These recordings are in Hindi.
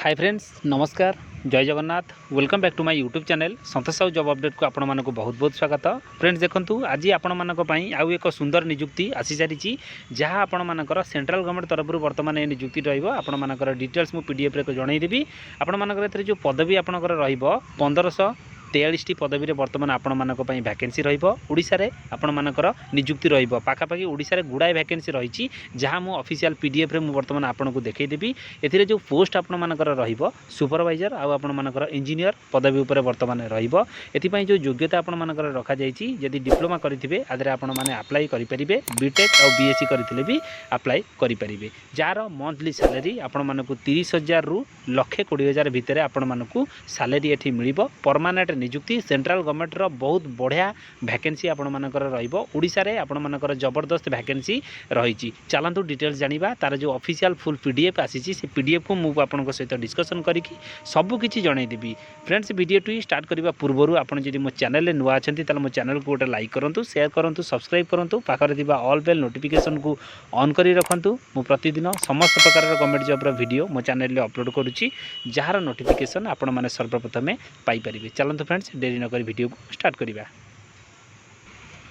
हाय फ्रेंड्स नमस्कार जय Jagannath welcome back to my YouTube channel Santosh Sahu job update को आपण मानक बहुत बहुत स्वागत। फ्रेंड्स देखंतु आज आपण मानक पई आउ एक सुंदर नियुक्ति आसी सारिची जहां आपण मानकर सेंट्रल गवर्नमेंट तरफ वर्तमान ए नियुक्ति रहइबो। आपण मानकर डिटेल्स मु पीडीएफ रे जणाई देबी। आपण मानकर एथरे जो पदवी आपनकर रहइबो 1543 पदवी बर्तमान आपण मानक पई वैकेंसी रहइबो। ओडिसा रे आपण मानकर नियुक्ति रहइबो पाखापाखि ओडिसा रे गुडाए वैकेंसी रहिची जहां मु ऑफिशियल पीडीएफ रे मु बर्तमान आपण को देखै देबी। एथिरे जो पोस्ट आपण मानकर रहइबो सुपरवाइजर आ आपण मानकर इंजीनियर पदवी ऊपर बर्तमान रहइबो। एथि पई जो योग्यता आपण मानकर रखा जायछि यदि डिप्लोमा करिथिबे आदरे आपण माने अप्लाई करि परिबे। बीटेक और बीएससी करिथिले भी अप्लाई करि परिबे। जार मंथली सैलरी आपण मानकु 30,000 रु 1,20,000 भितरे आपण मानकु सैलरी एठी मिलिबो। परमानेंट नियुक्ति सेंट्रल गवर्नमेंट रो बहुत बढ़िया वैकेंसी आपण मानकर रहइबो। ओडिसा रे आपण मानकर जबरदस्त वैकेंसी रहिछि। चलंतु डिटेल्स जानिबा तार जो ऑफिशियल फुल पीडीएफ आसीछि से पीडीएफ को मु आपण को सहित डिस्कशन करिकि सब किछि जणाई देबी। फ्रेंड्स वीडियो टू स्टार्ट करबा पूर्वरु आपण जदि मो चैनल ले नुआ अछंती ताल मो चैनल को गोटे लाइक करंतु शेयर करंतु सब्सक्राइब करंतु पाखरे दिबा ऑल बेल नोटिफिकेशन को ऑन करी रखंतु। मु प्रतिदिन समस्त प्रकार गवर्नमेंट जॉब रो वीडियो मो चैनल ले अपलोड करूछि जहार नोटिफिकेशन आपण माने सर्वप्रथम पाई परिबे। चलंतु फ्रेंड्स देरी न करी वीडियो को स्टार्ट करिबा।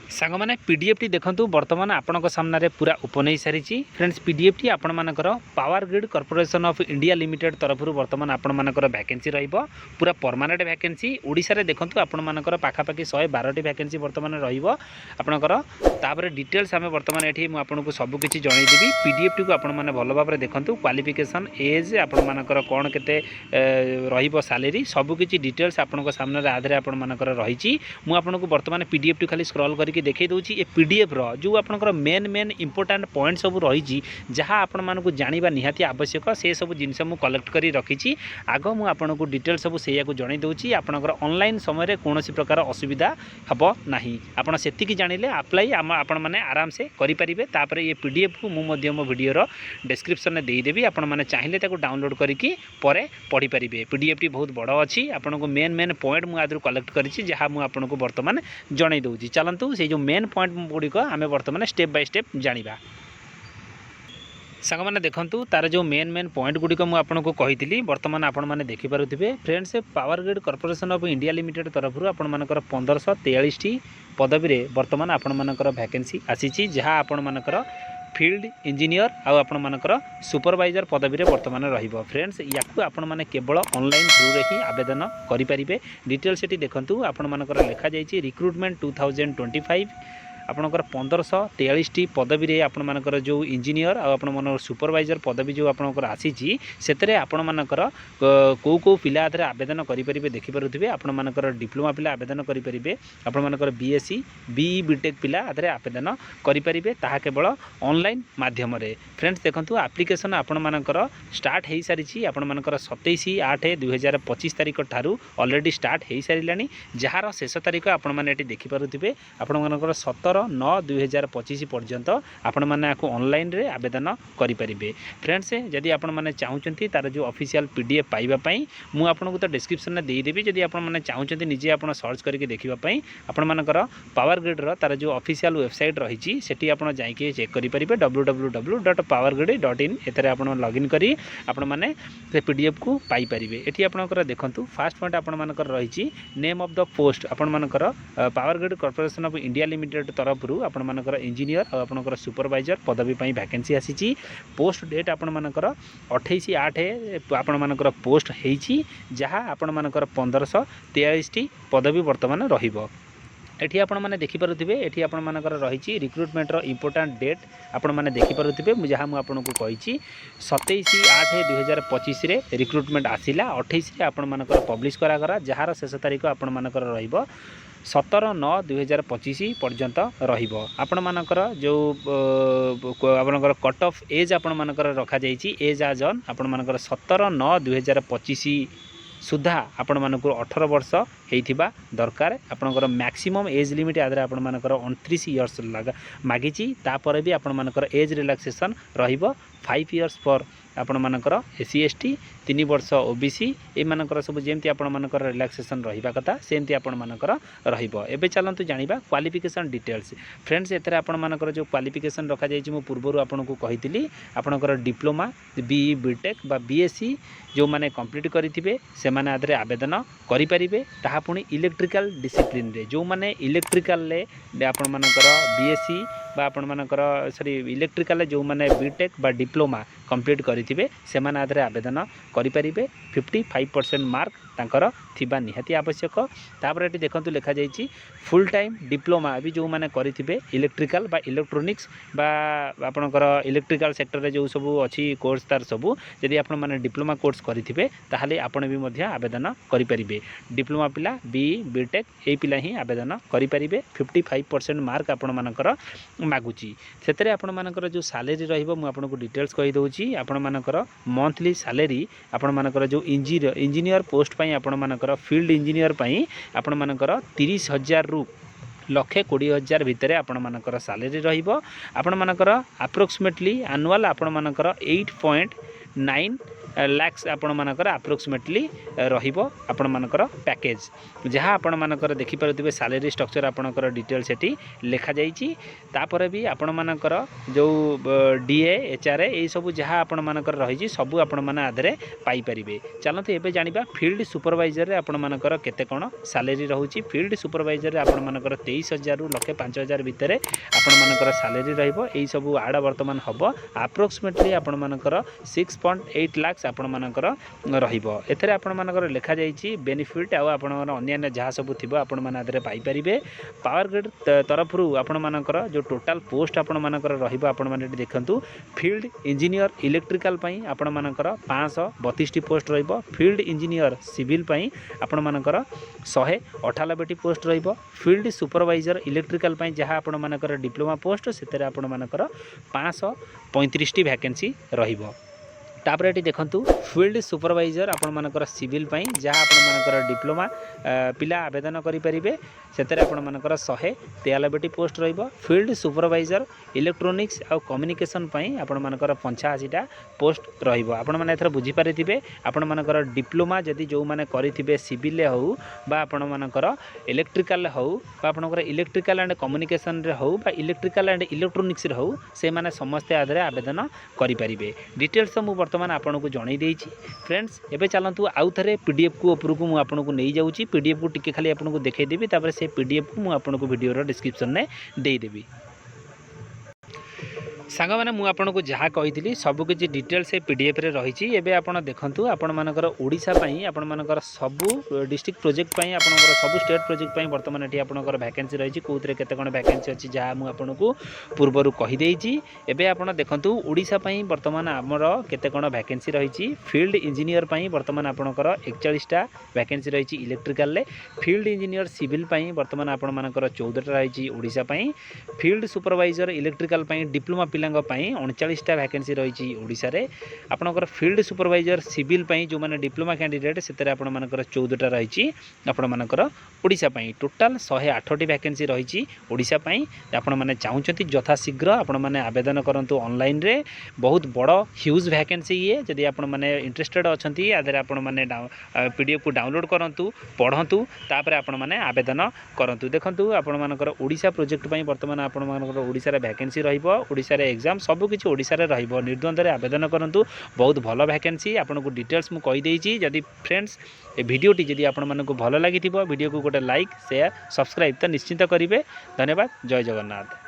सांग मैंने पीडीएफ टी देखंतु वर्तमान आपनक सामने पूरा ओपन हो सारी। फ्रेंड्स पीडीएफ टी आपण मानकर power grid corporation of India limited तरफ वर्तमान आपण मानकर वैकेंसी रहिबो पूरा परमानेंट वैकेंसी। ओडिसा रे देखंतु आपण मानकर पाखापाखि 112 टी वैकेंसी वर्तमान रहिबो आपनकर। तापर डिटेल्स आमे वर्तमान एठी मु आपनको सब किछि जणाई देबी। पीडीएफ टी को आपण माने भलो भाबरे देखंतु क्वालिफिकेशन एज आपण मानकर कोन केते रहिबो सैलरी सब किछि डिटेल्स आपनको सामने रे आधरे आपण मानकर रहिछि। मु आपनको वर्तमान पीडीएफ टी खाली स्क्रॉल करके देखै दउछि। ए पीडीएफ रो जो आपनकर मेन इंपोर्टेंट पॉइंट सब रहिछि जहां आपण मानको जानिबा निहाती आवश्यक से सब जिंस मु कलेक्ट करी रखिछि। आगो मु आपनको डिटेल सब सेया को जणाई दउछि। आपनकर ऑनलाइन समय रे कोनोसी प्रकार असुविधा हबो नाही। आपण सेति की जानिले अप्लाई आपण माने आराम से करि परिबे। तापर ये पीडीएफ को मु मध्यम वीडियो रो डिस्क्रिप्शन में देई देबी। आपण माने चाहिले ताको डाउनलोड करिकि परे पढि परिबे। पीडीएफ टी बहुत बड़ अछि। आपनको मेन पॉइंट मु आदरु कलेक्ट करिछि जहां मु आपनको वर्तमान जणाई दउछि। चलंतु से जो मेन पॉइंट गुड़िक आम बर्तमान स्टेप बाय स्टेप जानिबा। सांग मैंने देखंतु तार जो मेन पॉइंट गुड़िक मुझे आपको कही वर्तमान आपण मैंने देखिपे। Friends power grid corporation of India limited तरफ आपण मानकर 1543 टी पदवी वर्तमान आपण मानकर वैकेंसी आसी जहाँ आपण मानकर फील्ड इंजीनियर आपण मानकर सुपरवाइजर पदवी वर्तमान रहिबो। फ्रेंड्स याकू आपण माने केवल ऑनलाइन थ्रू रे ही आवेदन करि परिबे। डिटेल्स एटी देखंतु आपण मानकर लिखा जायछि रिक्रूटमेंट 2025 आपणकर 1543 टी पदवी रे आपण मानकर जो इंजीनियर आपण मानकर सुपरवाइजर पदवी जो आपणकर आसीछि सेतरे आपण मानकर को पिला आधरे आवेदन करि परिबे। देखि परथिबे आपण मानकर डिप्लोमा पिला आवेदन करि परिबे। आपण मानकर बीएससी बीई बीटेक पिला आधरे आवेदन करि परिबे ताहा केवल ऑनलाइन माध्यम रे। फ्रेंड्स देखंतु एप्लीकेशन आपण मानकर स्टार्ट हेई सारिछि। आपण मानकर 27/8/2025 तारिख ठारू ऑलरेडी स्टार्ट हेई सारिलानी जहार शेष तारिख आपण माने एटी देखि परथिबे। आपण मानकर 17/9/2025 पर्यंत आपण माने आको ऑनलाइन रे आवेदन करि परिबे। फ्रेंड्स जदि आपण माने चाहुचंती तार जो ऑफिशियल पीडीएफ पाइबा पई मु आपनको तो डिस्क्रिप्शन में देई देबी। जदि आपण माने चाहुचंती निजे आपण सर्च करके देखिबा पई आपण मानकर पावर ग्रिड रो तार जो ऑफिशियल वेबसाइट रहिछि सेठी आपण जाईके चेक करि परिबे www.powergrid.in एतरे आपण लॉगिन करी आपण माने से पीडीएफ को पाई परिबे। एठी आपनकर देखंतु फर्स्ट पॉइंट आपण मानकर रहिछि नेम ऑफ द पोस्ट आपण मानकर power grid corporation of India limited तरफ आपण मानकर इंजीनियर और आपनकर सुपरवाइजर पदवी पई वैकेंसी आसीछि। पोस्ट डेट आपण मानकर 28/8 आपण मानकर पोस्ट हेछि जहां आपण मानकर 1543 टी पदवी वर्तमान रहिबो। एठी आपण माने देखि परथिबे। एठी आपण मानकर रहिछि रिक्रूटमेंट रो इंपोर्टेंट डेट आपण माने देखि परथिबे जहां मु आपनको कहिछि 27/8/2025 रे रिक्रूटमेंट आसिला। 28 रे आपण मानकर पब्लिश करा करा जहार शेष तारिख आपण मानकर रहिबो 17/9/2025 पर्यंत रहिबो। आपण मानकर जो आपनकर कट ऑफ एज आपण मानकर रखा जायछि एज आज ऑन आपण मानकर 17/9/2025 सुधा आपण मानकर 18 वर्ष हेइथिबा दरकार। आपनकर मैक्सिमम एज लिमिट आदरे आपण मानकर 29 इयर्स मागिछि। तापर भी आपण मानकर एज रिलैक्सेशन रहिबो 5 इयर्स फॉर आपण मानकर एससी एसटी 3 वर्ष ओबीसी ए मानकर सब जेमती आपण मानकर रिलैक्सेशन रहिबा कथा सेमती आपण मानकर रहिबो। एबे चलंतु जानिबा क्वालिफिकेशन डिटेल्स। फ्रेंड्स एतरे आपण मानकर जो क्वालिफिकेशन रखा जायछि मु पूर्वरु आपण को कहितली आपणकर डिप्लोमा बीई बीटेक बा बीएससी जो माने कंप्लीट करिथिबे से माने आदरे आवेदन करि परिबे। ताहा पुनी इलेक्ट्रिकल डिसिप्लिन रे जो माने इलेक्ट्रिकल ले आपण मानकर बीएससी बा आपण मानकर सॉरी इलेक्ट्रिकल जो माने बीटेक बा डिप्लोमा कंप्लीट करिथिबे से माने आदरे आवेदन करि परिबे। 55% मार्क तांकर थिबा निहाती आवश्यक। तापर एटी देखंतु लेखा जायछि फुल टाइम डिप्लोमा भी जो माने करिथिबे इलेक्ट्रिकल बा इलेक्ट्रोनिक्स बा आपणकर इलेक्ट्रिकल सेक्टर रे जो सब अछि कोर्स तार सब यदि आपण माने डिप्लोमा कोर्स करिथिबे ताहाले आपण भी मध्य आवेदन करि परिबे। डिप्लोमा पिला बी बीटेक ए पिला ही आवेदन करि परिबे। 55% मार्क आपण मानकर मागुची सेतरे आपण मानकर जो सैलरी रहिबो मु आपन को डिटेल्स कहि दउची। आपण मानकर मंथली सैलरी आपण मानकर जो इंजीनियर पोस्ट पई आपण मानकर फील्ड इंजीनियर पई आपण मानकर 30,000 रु 1,20,000 भितर आपण मानकर सैलरी रहिबो। आपण मानकर अप्रोक्सीमेटली एनुअल आपण मानकर 8.9 लाक्स आपण मानकर अप्रोक्सीमेटली रहिबो आपण मानकर पैकेज जहाँ आपण मानकर देखि परथिबे सैलरी स्ट्रक्चर आपणकर डिटेल सेठी लेखा जाइछि। तापर भी आपण मानकर जो डीए एचआरए ए सब जहाँ आपण मानकर रहिछि सब आपण माने आधरे पाई परिबे। चलते एबे जानिबा फील्ड सुपरवाइजर रे आपण मानकर केते कोन सैलरी रहउछि। फील्ड सुपरवाइजर रे आपण मानकर 23,000 रु 1,05,000 भितर आपण मानकर सैलरी रहिबो। एई सब आड वर्तमान हबो अप्रोक्सीमेटली आपण मानकर 6.8 लाख आपण मानकर रहिबो। एथरे आपण मानकर लेखा जाइछि बेनिफिट आ आपण अन्य जहाँ सब थिबो आपण माने आदरे पाई परिबे। पावर ग्रिड तरफरु आपण मानकर जो टोटल पोस्ट आपण मानकर रहिबो आपण माने देखंतु फील्ड इंजीनियर इलेक्ट्रिकल पई आपण मानकर 532 पोस्ट रहिबो। फील्ड इंजीनियर सिविल पई आपण मानकर 198 पोस्ट रहिबो। फील्ड सुपरवाइजर इलेक्ट्रिकल पई जहाँ आपण मानकर डिप्लोमा पोस्ट सेतरे आपण मानकर 535 वैकेंसी रहिबो। तापर एटी देखंतु फील्ड सुपरवाइजर आपण मानकर सिविल पई जहाँ आपण मानकर डिप्लोमा पिला आवेदन करि परिबे सेतरे आपण मानकर 193 पोस्ट रहिबो। फील्ड सुपरवाइजर इलेक्ट्रोनिक्स आ कम्युनिकेशन पई आपण मानकर 85टा पोस्ट रहिबो। आपण माने एथरा बुझी पारिथिबे आपण मानकर डिप्लोमा जदि जो माने करिथिबे सिविल ले हो बा आपण मानकर इलेक्ट्रिकल हो बा आपनकर इलेक्ट्रिकल एंड कम्युनिकेशन रे हो बा इलेक्ट्रिकल एंड इलेक्ट्रोनिक्स रे हो से माने समस्त आधरे आवेदन करि परिबे। डिटेल्स मु वर्तमान आपन को जणाई देइछि। फ्रेंड्स एबे चलंतु आउ थरे पीडीएफ को ऊपर को मु आपन को नै जाउछि। पीडीएफ को टिके खाली आपन को देखाई देबी तापर से पीडीएफ को मु आपन को वीडियो रो डिस्क्रिप्शन ने देई देबी। सांग मैंने मुझे जहाँ कही सबकि डिटेल्स से पीडीएफ रे रही। एबे आपण देखंतु आपण मानकर ओडिशा पई आपण मानकर सबु डिस्ट्रिक्ट प्रोजेक्ट पई आपनकर सबु स्टेट प्रोजेक्ट पई वर्तमान एठी आपनकर वैकेंसी रही। कोथरे केते कोन वैकेंसी अछि जहाँ मु आपनको पूर्वरु कहि देइछि। एबे आपण देखंतु ओडिशा पई वर्तमान हमर केते कोन वैकेंसी रही। फील्ड इंजीनियर पई वर्तमान आपनकर 41टा वैकेंसी रही इलेक्ट्रिकल ले। फील्ड इंजीनियर सिविल पई वर्तमान आपण मानकर 14टा रही ओडिशा पई। फील्ड सुपरवाइजर इलेक्ट्रिकल पई डिप्लोमा पिलांग पई 39टा वैकेंसी रही ओडिशा रे। आपनकर फील्ड सुपरवाइजर सिविल पई जो माने डिप्लोमा कैंडिडेट सेतरे आपण मानकर 14टा रही आपण मानकर ओडिशा पई। टोटल 108टी वैकेंसी रही ओडिशा पई। आपण माने चाहुचंती यथा शीघ्र आपण माने आवेदन करंतु ऑनलाइन रे। बहुत बड़ ह्यूज वैकेंसी ये जदि आपण माने इंटरेस्टेड अछंती आदरे आपण माने पीडीएफ को डाउनलोड करंतु पढंतु तापर आपण माने आवेदन करंतु। देखंतु आपण मानकर ओडिशा प्रोजेक्ट पई वर्तमान आपण मानकर ओडिशा रे वैकेंसी रहिबो। ओडिशा रे एग्जाम सब किछि ओडिशा रे रहिबो। निर्द्वंद रे आवेदन करंतु। बहुत भलो वैकेंसी आपण को डिटेल्स मु कहि देइछि। जदि फ्रेंड्स ए वीडियोटी जदि आपण मानकु भलो लागिथिबो वीडियो को गोटे लाइक शेयर सब्सक्राइब तो निश्चित करिवे। धन्यवाद। जय जगन्नाथ।